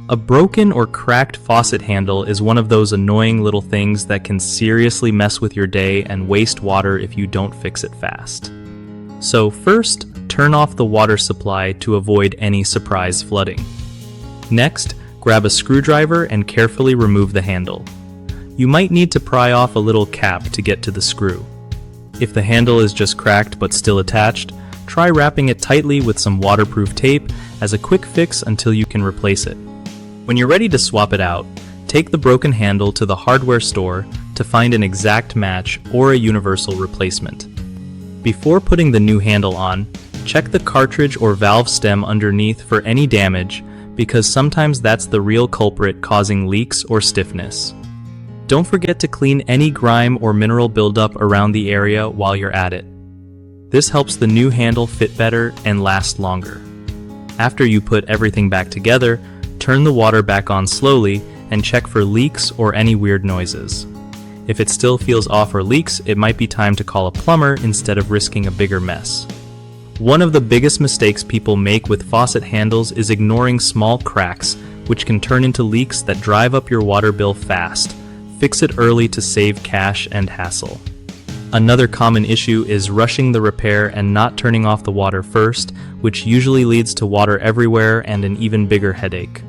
A broken or cracked faucet handle is one of those annoying little things that can seriously mess with your day and waste water if you don't fix it fast. So first, turn off the water supply to avoid any surprise flooding. Next, grab a screwdriver and carefully remove the handle. You might need to pry off a little cap to get to the screw. If the handle is just cracked but still attached, try wrapping it tightly with some waterproof tape as a quick fix until you can replace it. When you're ready to swap it out, take the broken handle to the hardware store to find an exact match or a universal replacement. Before putting the new handle on, check the cartridge or valve stem underneath for any damage, because sometimes that's the real culprit causing leaks or stiffness. Don't forget to clean any grime or mineral buildup around the area while you're at it. This helps the new handle fit better and last longer. After you put everything back together, turn the water back on slowly and check for leaks or any weird noises. If it still feels off or leaks, it might be time to call a plumber instead of risking a bigger mess. One of the biggest mistakes people make with faucet handles is ignoring small cracks, which can turn into leaks that drive up your water bill fast. Fix it early to save cash and hassle. Another common issue is rushing the repair and not turning off the water first, which usually leads to water everywhere and an even bigger headache.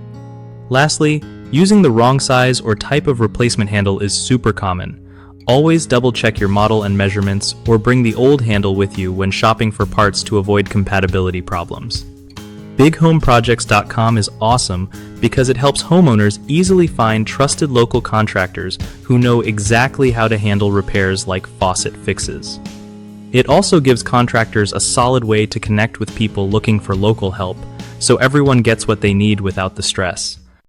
Lastly, using the wrong size or type of replacement handle is super common. Always double check your model and measurements, or bring the old handle with you when shopping for parts to avoid compatibility problems. BigHomeProjects.com is awesome because it helps homeowners easily find trusted local contractors who know exactly how to handle repairs like faucet fixes. It also gives contractors a solid way to connect with people looking for local help, so everyone gets what they need without the stress.